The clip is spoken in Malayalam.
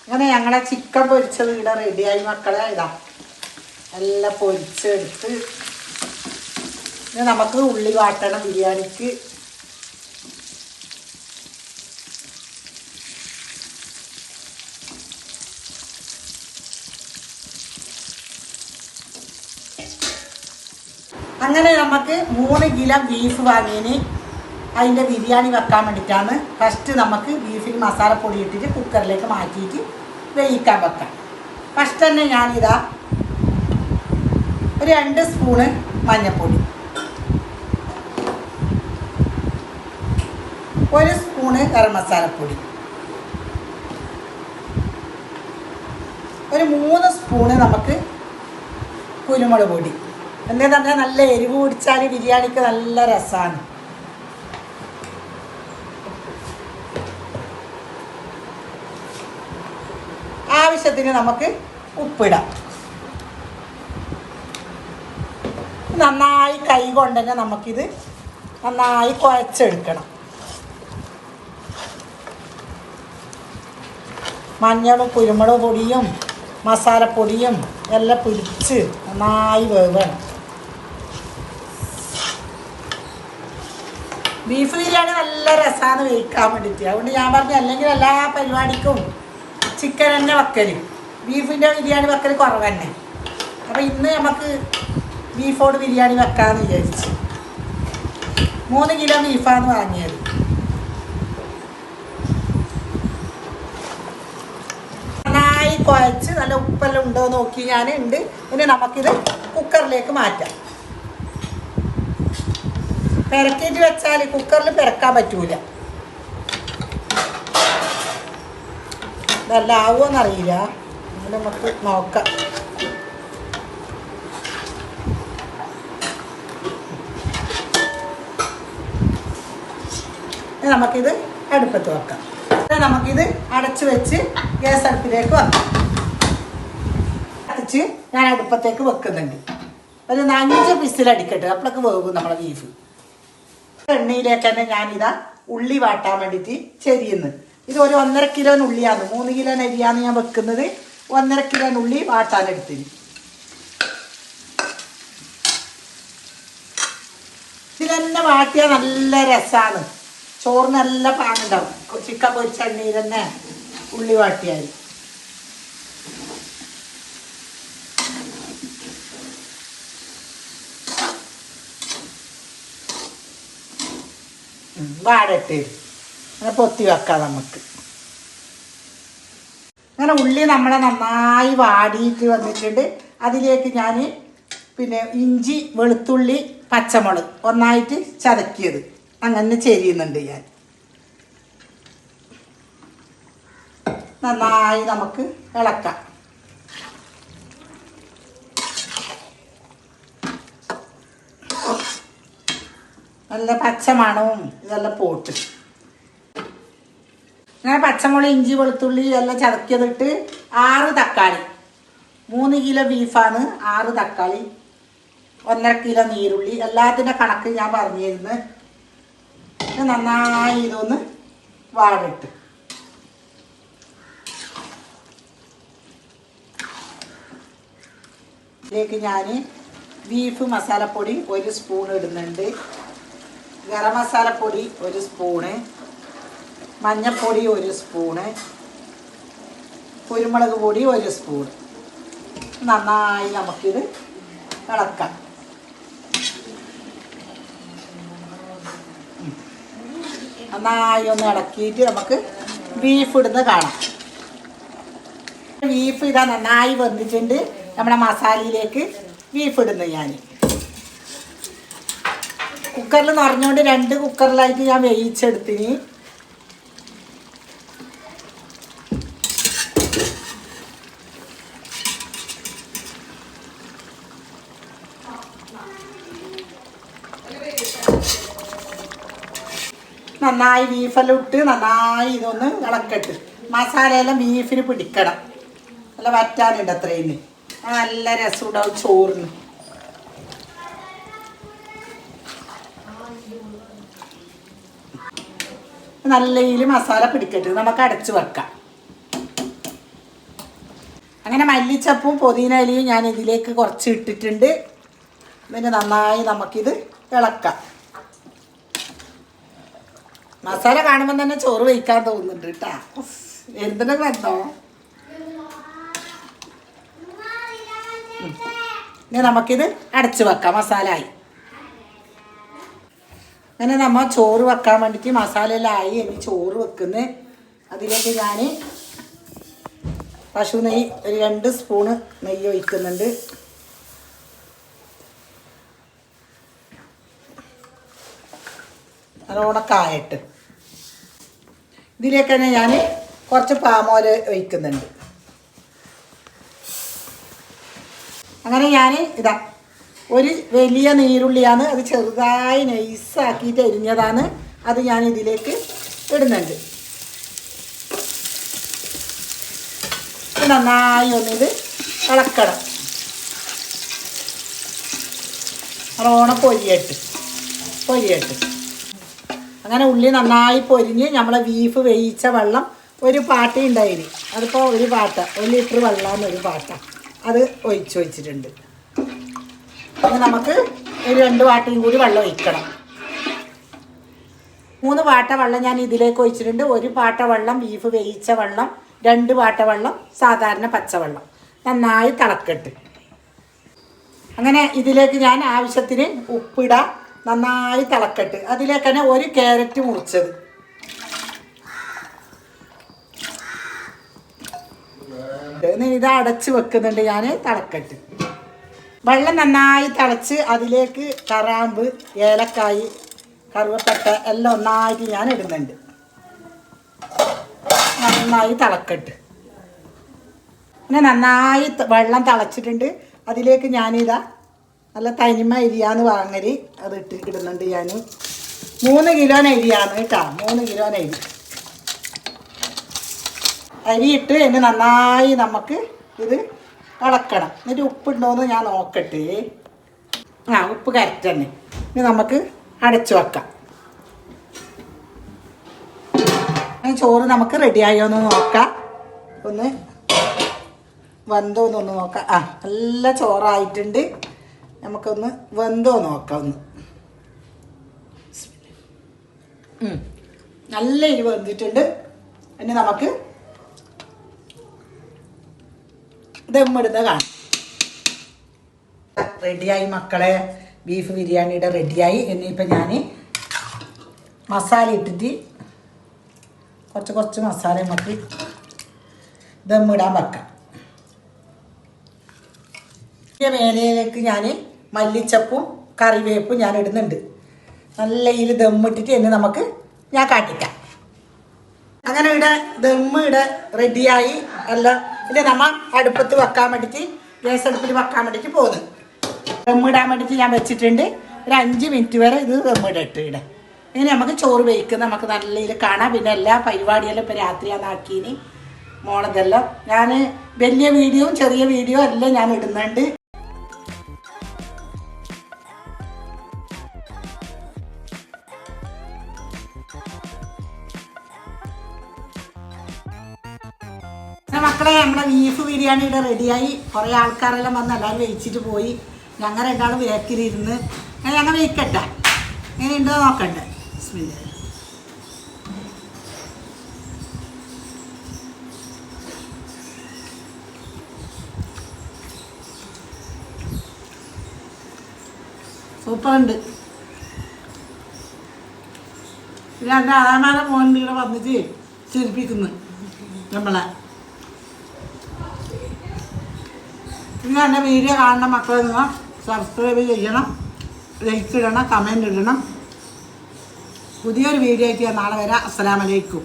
അങ്ങനെ ഞങ്ങളെ ചിക്കൻ പൊരിച്ചത് ഇവിടെ റെഡിയായി മക്കളെ. ഇതാ എല്ലാം പൊരിച്ചെടുത്ത് ഇനി നമുക്ക് ഉള്ളി വാട്ടണം ബിരിയാണിക്ക്. അങ്ങനെ നമുക്ക് 3 കിലോ ബീഫ് വാങ്ങിയതിന് അതിൻ്റെ ബിരിയാണി വെക്കാൻ വേണ്ടിയിട്ടാണ്. ഫസ്റ്റ് നമുക്ക് ബീഫിൽ മസാലപ്പൊടി ഇട്ടിട്ട് കുക്കറിലേക്ക് മാറ്റിയിട്ട് വേവിക്കാൻ വെക്കാം. ഫസ്റ്റ് തന്നെ ഞാനിതാ ഒരു 2 സ്പൂണ് മഞ്ഞൾപ്പൊടി, 1 സ്പൂണ് ഗരം മസാലപ്പൊടി, ഒരു 3 സ്പൂണ് നമുക്ക് കുരുമുളക് പൊടി. എന്താ പറഞ്ഞാൽ നല്ല എരിവ് പിടിച്ചാൽ ബിരിയാണിക്ക് നല്ല രസമാണ്. ആവശ്യത്തിന് നമുക്ക് ഉപ്പിടാം. നന്നായി കൈ കൊണ്ട് തന്നെ നമുക്കിത് നന്നായി കുഴച്ചെടുക്കണം. മഞ്ഞളും കുരുമുളക് പൊടിയും മസാലപ്പൊടിയും എല്ലാം പിടിച്ച് നന്നായി വേവണം. ബീഫ് ബിരിയാണി നല്ല രസമാണ് വേവിക്കാൻ വേണ്ടിയിട്ട്. അതുകൊണ്ട് ഞാൻ പറഞ്ഞു അല്ലെങ്കിൽ എല്ലാ പരിപാടിക്കും ചിക്കൻ തന്നെ വെക്കൽ, ബീഫിൻ്റെ ബിരിയാണി വെക്കൽ കുറവ് തന്നെ. അപ്പോൾ ഇന്ന് നമുക്ക് ബീഫോട് ബിരിയാണി വെക്കാമെന്ന് വിചാരിച്ചു. 3 കിലോ ബീഫാണ് വാങ്ങിയത്. നന്നായി കുഴച്ച് നല്ല ഉപ്പെല്ലാം ഉണ്ടോ നോക്കി ഞാൻ ഉണ്ട്. ഇനി നമുക്കിത് കുക്കറിലേക്ക് മാറ്റാം. പെരക്കിയിട്ട് വെച്ചാൽ കുക്കറിൽ പെരക്കാൻ പറ്റൂല. ഇതെല്ലാം ആവുമോയെന്നറിയില്ല, നമുക്ക് നോക്കാം. നമുക്കിത് അടുപ്പത്ത് വെക്കാം. നമുക്കിത് അടച്ച് വെച്ച് ഗ്യാസ് അടുപ്പിലേക്ക് വെക്കാം. അടച്ച് ഞാൻ അടുപ്പത്തേക്ക് വെക്കുന്നുണ്ട്. ഒരു 5 വിസിലടിക്കട്ടെ, അപ്പോഴൊക്കെ വേകും നമ്മളെ ബീഫ്. എണ്ണയിലേക്ക് തന്നെ ഞാനിതാ ഉള്ളി വാട്ടാൻ വേണ്ടിയിട്ട് ചെരിയുന്നു. ഇത് ഒരു 1.5 കിലോ ഉള്ളിയാണ്. 3 കിലോ അരിയാണ് ഞാൻ വെക്കുന്നത്. 1.5 കിലോ ഉള്ളി വാട്ടാനെടുത്തിന്. ഇതിൽ തന്നെ വാട്ടിയാൽ നല്ല രസമാണ്. ചോറ് നല്ല പാങ്ങുണ്ടാവും. ചിക്കൻ പൊരിച്ച എണ്ണയിൽ തന്നെ ഉള്ളി വാട്ടിയാൽ. വാടട്ട് അങ്ങനെ പൊത്തി വെക്കാം നമുക്ക്. അങ്ങനെ ഉള്ളി നമ്മളെ നന്നായി വാടിയിട്ട് വന്നിട്ടുണ്ട്. അതിലേക്ക് ഞാൻ പിന്നെ ഇഞ്ചി, വെളുത്തുള്ളി, പച്ചമുളക് ഒന്നായിട്ട് ചതക്കിയത് അങ്ങനെ ചെരിയുന്നുണ്ട് ഞാൻ. നന്നായി നമുക്ക് ഇളക്കാം. നല്ല പച്ചമണവും ഇതെല്ലാം പോട്ട്. അങ്ങനെ പച്ചമുളക്, ഇഞ്ചി, വെളുത്തുള്ളി എല്ലാം ചതക്കിയതിട്ട് 6 തക്കാളി. 3 കിലോ ബീഫാണ്. 6 തക്കാളി, 1.5 കിലോ നീരുള്ളി, എല്ലാത്തിൻ്റെ കണക്ക് ഞാൻ പറഞ്ഞിരുന്നു. നന്നായി ഇതൊന്ന് വാടിട്ട് ഇതിലേക്ക് ഞാൻ ബീഫ് മസാലപ്പൊടി 1 സ്പൂൺ ഇടുന്നുണ്ട്. ഗരം മസാലപ്പൊടി 1 സ്പൂണ്, മഞ്ഞൾപ്പൊടി 1 സ്പൂണ്, കുരുമുളക് പൊടി 1 സ്പൂൺ. നന്നായി നമുക്കിത് ഇളക്കാം. നന്നായി ഒന്ന് ഇളക്കിയിട്ട് നമുക്ക് ബീഫ് ഇടുന്നത് കാണാം. ബീഫ് ഇതാ നന്നായി വെന്തിട്ടുണ്ട്. നമ്മുടെ മസാലയിലേക്ക് ബീഫ് ഇടുന്നു ഞാൻ. കുക്കറിൽ നിറഞ്ഞുകൊണ്ട് 2 കുക്കറിലായിട്ട് ഞാൻ വേവിച്ചെടുത്തിന്. നന്നായി ബീഫെല്ലാം ഇട്ട് നന്നായി ഇതൊന്ന് ഇളക്കട്ട്. മസാലയെല്ലാം ബീഫിന് പിടിക്കണം. നല്ല വറ്റാനുണ്ട് അത്രയും. നല്ല രസം ഉണ്ടാവും ചോറിന്. നല്ല ഇതിൽ മസാല പിടിക്കട്ടെ. നമുക്ക് അടച്ചു വെക്കാം. അങ്ങനെ മല്ലിച്ചപ്പും പുതിനയിലയും ഞാൻ ഇതിലേക്ക് കുറച്ച് ഇട്ടിട്ടുണ്ട്. പിന്നെ നന്നായി നമുക്കിത് ഇളക്കാം. മസാല കാണുമ്പോൾ തന്നെ ചോറ് വയ്ക്കാൻ തോന്നുന്നുണ്ട് കേട്ടാ. എന്തിനൊക്കെ വന്നോ. ഇനി നമുക്കിത് അടച്ചു വെക്കാം. മസാല ആയി. അങ്ങനെ നമ്മൾ ചോറ് വെക്കാൻ വേണ്ടിയിട്ട് മസാലയിലായി. ഇനി ചോറ് വെക്കുന്നത് അതിലേക്ക് ഞാൻ പശു നെയ്യ് ഒരു 2 സ്പൂണ് നെയ്യ് ഒഴിക്കുന്നുണ്ട്. നല്ലോണക്കായിട്ട് ഇതിലേക്ക് തന്നെ ഞാൻ കുറച്ച് പാമോല് ഒഴിക്കുന്നുണ്ട്. അങ്ങനെ ഞാൻ ഇതാ ഒരു വലിയ നീരുള്ളിയാണ്. അത് ചെറുതായി നൈസാക്കിയിട്ട് എരിഞ്ഞതാണ്. അത് ഞാൻ ഇതിലേക്ക് ഇടുന്നുണ്ട്. നന്നായി ഒന്നിത് ഇളക്കണം. നല്ലോണം പൊരിയട്ട്. അങ്ങനെ ഉള്ളി നന്നായി പൊരിഞ്ഞ് നമ്മളെ ബീഫ് വേവിച്ച വെള്ളം ഒരു പാട്ട ഉണ്ടായിന്. അതിപ്പോൾ ഒരു പാട്ട 1 ലിറ്റർ വെള്ളമാണ് ഒരു പാട്ട. അത് ഒഴിച്ചിട്ടുണ്ട്. ഇനി നമുക്ക് ഒരു 2 പാട്ടയും കൂടി വെള്ളം ഒഴിക്കണം. 3 പാട്ട വെള്ളം ഞാൻ ഇതിലേക്ക് ഒഴിച്ചിട്ടുണ്ട്. 1 പാട്ട വെള്ളം ബീഫ് വേവിച്ച വെള്ളം, 2 പാട്ട വെള്ളം സാധാരണ പച്ചവെള്ളം. നന്നായി തിളക്കട്ട്. അങ്ങനെ ഇതിലേക്ക് ഞാൻ ആവശ്യത്തിന് ഉപ്പിടാം. നന്നായി തിളക്കട്ട്. അതിലേക്ക് തന്നെ 1 ക്യാരറ്റ് മുറിച്ചത്. ഇത് അടച്ച് വെക്കുന്നുണ്ട് ഞാൻ. തിളക്കട്ട്. വെള്ളം നന്നായി തിളച്ച് അതിലേക്ക് കറാമ്പ്, ഏലക്കായ്, കറുവപ്പട്ട എല്ലാം ഒന്നായിട്ട് ഞാൻ ഇടുന്നുണ്ട്. നന്നായി തിളക്കട്ട്. പിന്നെ നന്നായി വെള്ളം തിളച്ചിട്ടുണ്ട്. അതിലേക്ക് ഞാനിതാ നല്ല തനിമ അരിയാന്ന് വാങ്ങല്. അത് ഇടുന്നുണ്ട് ഞാൻ. 3 കിലോ അരിയാണ് കേട്ടോ. 3 കിലോ അരിയിട്ട് ഇനി നന്നായി നമുക്ക് ഇത് ഇളക്കണം. എന്നിട്ട് ഉപ്പുണ്ടോയെന്ന് ഞാൻ നോക്കട്ടെ. ഉപ്പ് കറക്റ്റ് തന്നെ. ഇനി നമുക്ക് അടച്ചു വെക്കാം. ചോറ് നമുക്ക് റെഡിയായോന്ന് നോക്കാം. ഒന്ന് വെന്തോന്നൊന്ന് നോക്കാം. നല്ല ചോറായിട്ടുണ്ട്. നമുക്കൊന്ന് വെന്തോ നോക്കാം. നല്ല എരിവ് വെന്തിട്ടുണ്ട്. ഇനി നമുക്ക് ദമ്മിടുന്ന കാണാം. റെഡിയായി മക്കളെ. ബീഫ് ബിരിയാണിയുടെ റെഡിയായി. ഇനിയിപ്പോൾ ഞാൻ മസാല ഇട്ടിട്ട് കുറച്ച് മസാല നമുക്ക് ദമ്മിടാൻ വെക്കാം. മേലയിലേക്ക് ഞാൻ മല്ലിച്ചപ്പും കറിവേപ്പും ഞാൻ ഇടുന്നുണ്ട്. നല്ല ഇതിൽ ദമ്മിട്ടിട്ട് ഇനി നമുക്ക് ഞാൻ കാട്ടിക്കാം. അങ്ങനെ ദമ്മ് റെഡിയായി. എല്ലാം ഇത് നമ്മൾ അടുപ്പത്ത് വെക്കാൻ വേണ്ടിയിട്ട് ഗ്യാസ് അടുപ്പിൽ വെക്കാൻ വേണ്ടിയിട്ട് പോകുന്നു. ദമ്മിടാൻ വേണ്ടിയിട്ട് ഞാൻ വെച്ചിട്ടുണ്ട്. ഒരു 5 മിനിറ്റ് വരെ ഇത് ദമ്മിടട്ട് ഇങ്ങനെ നമുക്ക് ചോറ് വയ്ക്കുന്നത് നമുക്ക് നല്ല ഇതിൽ കാണാം. പിന്നെ എല്ലാ പരിപാടിയെല്ലാം ഇപ്പോൾ രാത്രിയാണ് ആക്കീന് മോളതെല്ലാം. ഞാൻ വലിയ വീഡിയോയും ചെറിയ വീഡിയോ എല്ലാം ഞാൻ ഇടുന്നുണ്ട്. മക്കളെ നമ്മളെ ബീഫ് ബിരിയാണിയുടെ റെഡിയായി. കുറേ ആൾക്കാരെല്ലാം വന്ന് എല്ലാവരും വെയിച്ചിട്ട് പോയി. ഞങ്ങൾ 2 വേക്കിലിരുന്ന് ഞങ്ങൾ വെയിക്കട്ടെ. ഇങ്ങനെ ഉണ്ടോ നോക്കണ്ടേ. സൂപ്പറുണ്ട്. പിന്നെ എൻ്റെ അളമാരെ മോൻ്റെ ഇവിടെ വന്നിട്ട് ചിരിപ്പിക്കുന്നു നമ്മളെ. പിന്നെ എൻ്റെ വീഡിയോ കാണുന്ന മക്കളെ നിങ്ങൾ സബ്സ്ക്രൈബ് ചെയ്യണം, ലൈക്ക് ഇടണം, കമൻറ്റ് ഇടണം. പുതിയൊരു വീഡിയോ ആയിട്ട് നാളെ വരാം. അസ്സലാമു അലൈക്കും.